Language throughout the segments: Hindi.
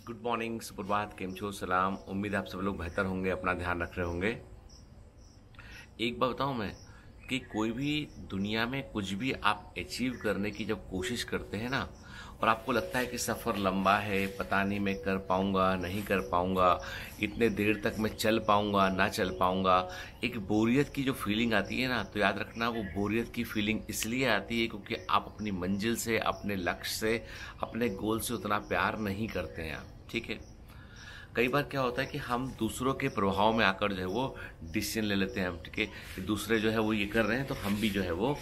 गुड मॉर्निंग, सुप्रभात, केम छो, सलाम। उम्मीद है आप सब लोग बेहतर होंगे, अपना ध्यान रख रहे होंगे। एक बात बताऊं मैं कि कोई भी दुनिया में कुछ भी आप अचीव करने की जब कोशिश करते हैं ना, और आपको लगता है कि सफ़र लंबा है, पता नहीं मैं कर पाऊंगा नहीं कर पाऊंगा, इतने देर तक मैं चल पाऊंगा ना चल पाऊंगा, एक बोरियत की जो फीलिंग आती है ना, तो याद रखना वो बोरियत की फीलिंग इसलिए आती है क्योंकि आप अपनी मंजिल से, अपने लक्ष्य से, अपने गोल से उतना प्यार नहीं करते हैं आप। ठीक है। कई बार क्या होता है कि हम दूसरों के प्रभाव में आकर जो है वो डिसीजन ले लेते हैं हम। ठीक है, कि दूसरे जो है वो ये कर रहे हैं तो हम भी जो है वो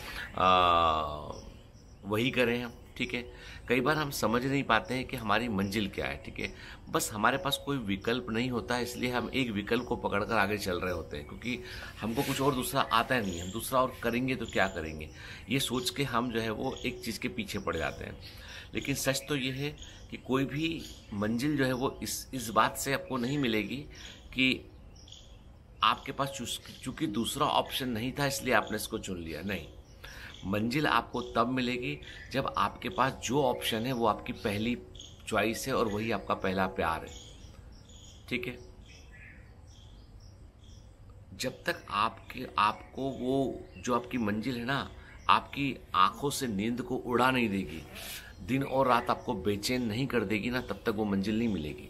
वही करें हम। ठीक है। कई बार हम समझ नहीं पाते हैं कि हमारी मंजिल क्या है। ठीक है। बस हमारे पास कोई विकल्प नहीं होता है, इसलिए हम एक विकल्प को पकड़कर आगे चल रहे होते हैं, क्योंकि हमको कुछ और दूसरा आता नहीं है। हम दूसरा और करेंगे तो क्या करेंगे, ये सोच के हम जो है वो एक चीज़ के पीछे पड़ जाते हैं। लेकिन सच तो ये है कि कोई भी मंजिल जो है वो इस बात से आपको नहीं मिलेगी कि आपके पास चूंकि दूसरा ऑप्शन नहीं था इसलिए आपने इसको चुन लिया। नहीं, मंजिल आपको तब मिलेगी जब आपके पास जो ऑप्शन है वो आपकी पहली चॉइस है और वही आपका पहला प्यार है। ठीक है। जब तक आपको वो जो आपकी मंजिल है ना, आपकी आंखों से नींद को उड़ा नहीं देगी, दिन और रात आपको बेचैन नहीं कर देगी ना, तब तक वो मंजिल नहीं मिलेगी।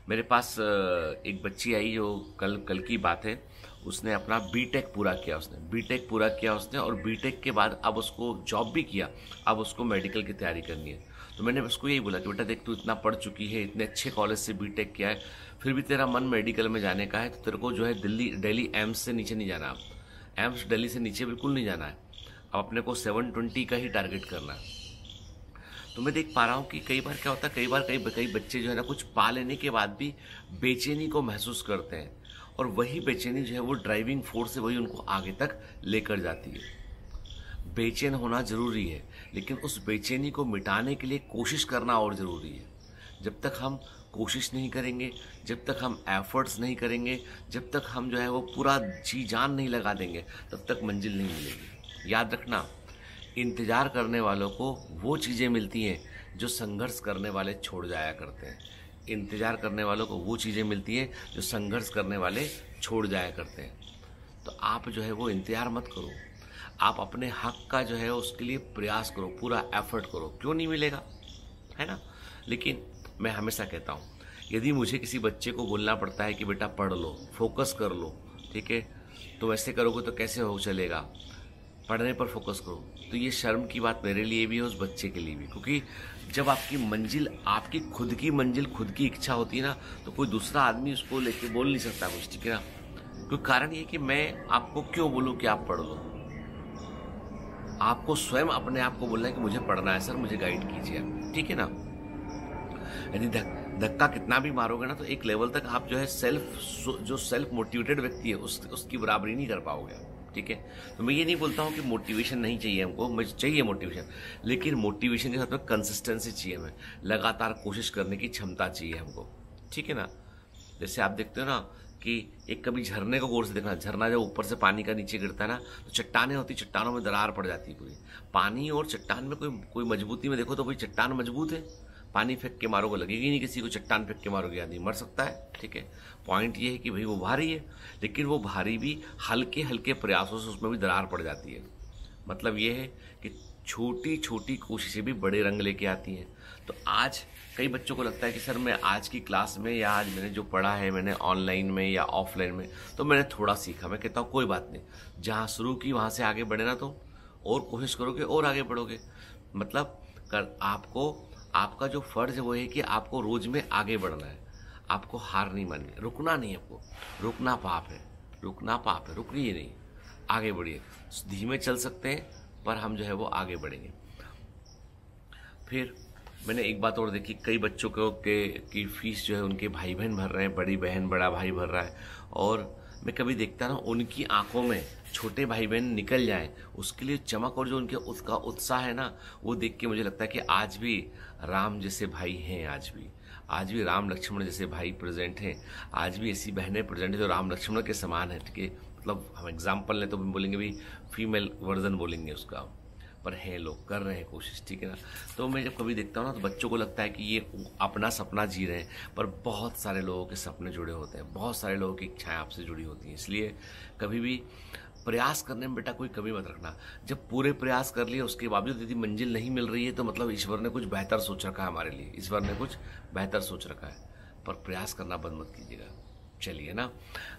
मेरे पास एक बच्ची आई जो कल की बात है, उसने अपना बीटेक पूरा किया। उसने और बीटेक के बाद अब उसको जॉब भी किया, अब उसको मेडिकल की तैयारी करनी है। तो मैंने उसको यही बोला कि बेटा देख, तू इतना पढ़ चुकी है, इतने अच्छे कॉलेज से बीटेक किया है, फिर भी तेरा मन मेडिकल में जाने का है, तो तेरे को जो है दिल्ली एम्स से नीचे नहीं जाना। एम्स दिल्ली से नीचे बिल्कुल नहीं जाना है। अब अपने को 720 का ही टारगेट करना है। तो मैं देख पा रहा हूँ कि कई बार क्या होता है, कई बच्चे जो है ना कुछ पा लेने के बाद भी बेचैनी को महसूस करते हैं, और वही बेचैनी जो है वो ड्राइविंग फोर्स से वही उनको आगे तक लेकर जाती है। बेचैन होना जरूरी है, लेकिन उस बेचैनी को मिटाने के लिए कोशिश करना और ज़रूरी है। जब तक हम कोशिश नहीं करेंगे, जब तक हम एफर्ट्स नहीं करेंगे, जब तक हम जो है वो पूरा जी जान नहीं लगा देंगे, तब तक मंजिल नहीं मिलेगी। याद रखना, इंतज़ार करने वालों को वो चीज़ें मिलती हैं जो संघर्ष करने वाले छोड़ जाया करते हैं। इंतज़ार करने वालों को वो चीज़ें मिलती हैं जो संघर्ष करने वाले छोड़ जाया करते हैं। तो आप जो है वो इंतज़ार मत करो, आप अपने हक का जो है उसके लिए प्रयास करो, पूरा एफर्ट करो। क्यों नहीं मिलेगा, है ना। लेकिन मैं हमेशा कहता हूँ, यदि मुझे किसी बच्चे को बोलना पड़ता है कि बेटा पढ़ लो, फोकस कर लो, ठीक है, तो वैसे करोगे तो कैसे हो चलेगा, पढ़ने पर फोकस करो, तो ये शर्म की बात मेरे लिए भी है, उस बच्चे के लिए भी। क्योंकि जब आपकी मंजिल, आपकी खुद की मंजिल, खुद की इच्छा होती है ना, तो कोई दूसरा आदमी उसको लेके बोल नहीं सकता कुछ। ठीक है ना। क्योंकि कारण ये कि मैं आपको क्यों बोलूँ कि आप पढ़ लो, आपको स्वयं अपने आप को बोलना है कि मुझे पढ़ना है सर, मुझे गाइड कीजिए। ठीक है ना। यदि धक्का कितना भी मारोगे ना, तो एक लेवल तक आप जो है सेल्फ मोटिवेटेड व्यक्ति है उसकी बराबरी नहीं कर पाओगे। ठीक है। तो मैं ये नहीं बोलता हूँ कि मोटिवेशन नहीं चाहिए हमको, मुझे चाहिए मोटिवेशन, लेकिन मोटिवेशन के साथ में कंसिस्टेंसी चाहिए, हमें लगातार कोशिश करने की क्षमता चाहिए हमको। ठीक है ना। जैसे आप देखते हो ना कि एक कभी झरने को गौर से देखना, झरना जब ऊपर से पानी का नीचे गिरता है ना, तो चट्टानें होती, चट्टानों में दरार पड़ जाती है पूरी। पानी और चट्टान में कोई मजबूती में देखो तो भाई चट्टान मजबूत है, पानी फेंक के मारोगे लगेगी नहीं किसी को, चट्टान फेंक के मारोगे आदमी मर सकता है। ठीक है। पॉइंट ये है कि भाई वो भारी है, लेकिन वो भारी भी हल्के हल्के प्रयासों से उसमें भी दरार पड़ जाती है। मतलब ये है कि छोटी छोटी कोशिशें भी बड़े रंग लेके आती हैं। तो आज कई बच्चों को लगता है कि सर मैं आज की क्लास में या आज मैंने जो पढ़ा है, मैंने ऑनलाइन में या ऑफलाइन में, तो मैंने थोड़ा सीखा। मैं कहता हूँ कोई बात नहीं, जहाँ शुरू की वहाँ से आगे बढ़े ना, तो और कोशिश करोगे और आगे बढ़ोगे। मतलब आपका जो फर्ज है वो है कि आपको रोज में आगे बढ़ना है, आपको हार नहीं माननी, रुकना नहीं है आपको। रुकना पाप है, रुकिए नहीं, आगे बढ़िए। धीमे चल सकते हैं पर हम जो है वो आगे बढ़ेंगे। फिर मैंने एक बात और देखी, कई बच्चों की फीस जो है उनके भाई बहन भर रहे हैं, बड़ी बहन बड़ा भाई भर रहा है, और मैं कभी देखता ना उनकी आंखों में छोटे भाई बहन निकल जाएं, उसके लिए चमक और जो उनके उसका उत्साह है ना, वो देख के मुझे लगता है कि आज भी राम जैसे भाई हैं, आज भी राम लक्ष्मण जैसे भाई प्रेजेंट हैं, आज भी ऐसी बहनें प्रेजेंट है जो राम लक्ष्मण के समान है। ठीक है। मतलब हम एग्जाम्पल लें तो हम बोलेंगे भी फीमेल वर्जन बोलेंगे उसका, पर हैं लोग कर रहे हैं कोशिश, ठीक है ना। तो मैं जब कभी देखता हूँ ना तो बच्चों को लगता है कि ये अपना सपना जी रहे हैं, पर बहुत सारे लोगों के सपने जुड़े होते हैं, बहुत सारे लोगों की इच्छाएं आपसे जुड़ी होती हैं। इसलिए कभी भी प्रयास करने में बेटा कोई कमी मत रखना। जब पूरे प्रयास कर लिए उसके बावजूद यदि मंजिल नहीं मिल रही है तो मतलब ईश्वर ने कुछ बेहतर सोच रखा है हमारे लिए, ईश्वर ने कुछ बेहतर सोच रखा है, पर प्रयास करना बंद मत कीजिएगा। चलिए ना,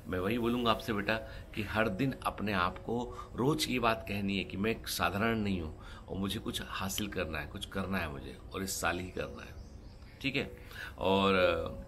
मैं वही बोलूँगा आपसे बेटा कि हर दिन अपने आप को रोज ये बात कहनी है कि मैं एक साधारण नहीं हूँ और मुझे कुछ हासिल करना है, कुछ करना है मुझे, और इस साल ही करना है, ठीक है। और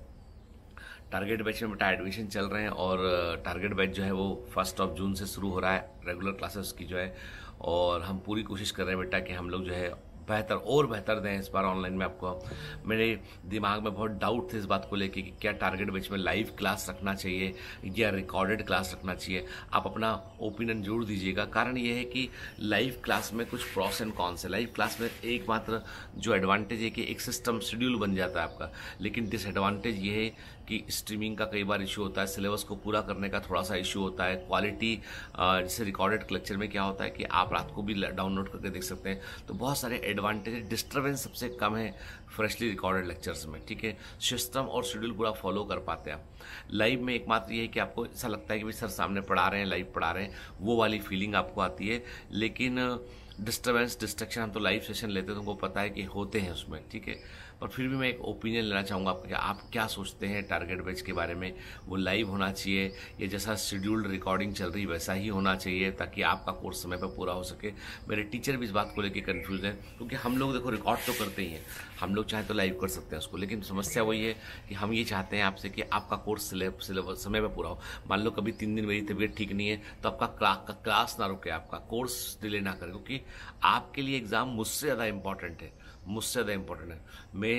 टारगेट बैच में बेटा एडमिशन चल रहे हैं और टारगेट बैच जो है वो 1 जून से शुरू हो रहा है, रेगुलर क्लासेस की जो है। और हम पूरी कोशिश कर रहे हैं बेटा कि हम लोग जो है बेहतर और बेहतर दें इस बार ऑनलाइन में आपको। मेरे दिमाग में बहुत डाउट थे इस बात को लेके कि क्या टारगेट बैच में लाइव क्लास रखना चाहिए या रिकॉर्डेड क्लास रखना चाहिए। आप अपना ओपिनियन जरूर दीजिएगा। कारण ये है कि लाइव क्लास में कुछ प्रॉस एंड कॉन्स है। लाइव क्लास में एकमात्र जो एडवांटेज है कि एक सिस्टम शेड्यूल बन जाता है आपका, लेकिन डिसएडवांटेज ये है कि स्ट्रीमिंग का कई बार इशू होता है, सिलेबस को पूरा करने का थोड़ा सा इशू होता है, क्वालिटी जैसे रिकॉर्डेड लेक्चर में क्या होता है कि आप रात को भी डाउनलोड करके देख सकते हैं। तो बहुत सारे एडवांटेज, डिस्टर्बेंस सबसे कम है फ्रेशली रिकॉर्डेड लेक्चर्स में, ठीक है। सिस्टम और शेड्यूल पूरा फॉलो कर पाते हैं आप। लाइव में एकमात्र ये है कि आपको ऐसा लगता है कि भाई सर सामने पढ़ा रहे हैं, लाइव पढ़ा रहे हैं, वो वाली फीलिंग आपको आती है। लेकिन डिस्टर्बेंस, डिस्ट्रैक्शन, हम तो लाइव सेशन लेते हैं तो उनको पता है कि होते हैं उसमें, ठीक है। पर फिर भी मैं एक ओपिनियन लेना चाहूँगा आपका, आप क्या सोचते हैं टारगेट बैच के बारे में। वो लाइव होना चाहिए या जैसा शेड्यूल्ड रिकॉर्डिंग चल रही वैसा ही होना चाहिए ताकि आपका कोर्स समय पर पूरा हो सके। मेरे टीचर भी इस बात को लेकर कन्फ्यूज हैं, क्योंकि हम लोग देखो रिकॉर्ड तो करते ही हैं, हम लोग चाहे तो लाइव कर सकते हैं उसको, लेकिन समस्या वही है कि हम ये चाहते हैं आपसे कि आपका कोर्स सिलेबस समय पर पूरा हो। मान लो कभी 3 दिन मेरी तबीयत ठीक नहीं है तो आपका क्लास ना रुके, आपका कोर्स डिले ना करे, क्योंकि आपके लिए एग्ज़ाम मुझसे ज़्यादा इंपॉर्टेंट है, मुझसे ज़्यादा इंपॉर्टेंट है। मैं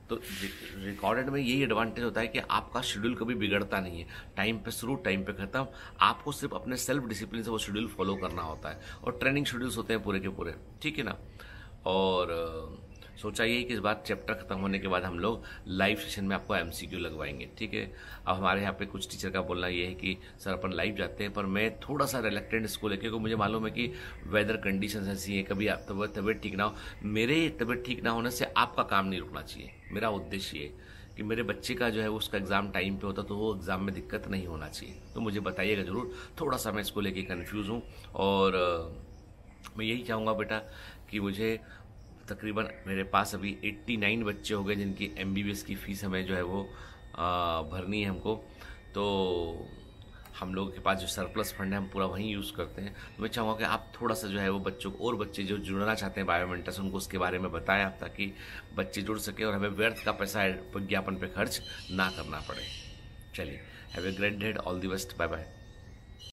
तो रिकॉर्डेड में यही एडवांटेज होता है कि आपका शेड्यूल कभी बिगड़ता नहीं है, टाइम पे शुरू टाइम पे खत्म। आपको सिर्फ अपने सेल्फ डिसिप्लिन से वो शेड्यूल फॉलो करना होता है, और ट्रेनिंग शेड्यूल्स होते हैं पूरे के पूरे, ठीक है ना। और सोचा यही कि इस बार चैप्टर खत्म होने के बाद हम लोग लाइव सेशन में आपको एमसीक्यू लगवाएंगे, ठीक है। अब हमारे यहाँ पे कुछ टीचर का बोलना ये है कि सर अपन लाइव जाते हैं, पर मैं थोड़ा सा रिलेक्टेंट इसको लेके, क्योंकि मुझे मालूम है कि वेदर कंडीशंस ऐसी हैं, कभी आप तबीयत ठीक ना हो। मेरे तबीयत ठीक ना होने से आपका काम नहीं रुकना चाहिए। मेरा उद्देश्य ये कि मेरे बच्चे का जो है उसका एग्ज़ाम टाइम पे होता तो वो एग्ज़ाम में दिक्कत नहीं होना चाहिए। तो मुझे बताइएगा ज़रूर, थोड़ा सा मैं इसको लेके कन्फ्यूज़ हूँ। और मैं यही चाहूँगा बेटा कि मुझे तकरीबन मेरे पास अभी 89 बच्चे हो गए जिनकी MBBS की फ़ीस हमें जो है वो भरनी है हमको। तो हम लोगों के पास जो सरप्लस फंड है हम पूरा वहीं यूज़ करते हैं। तो मैं चाहूँगा कि आप थोड़ा सा जो है वो बच्चों को, और बच्चे जो जुड़ना चाहते हैं बायोमेंटर से, उनको उसके बारे में बताएं आप, ताकि बच्चे जुड़ सके और हमें व्यर्थ का पैसा विज्ञापन पे खर्च ना करना पड़े। चलिए, have a great day, all the best, bye bye.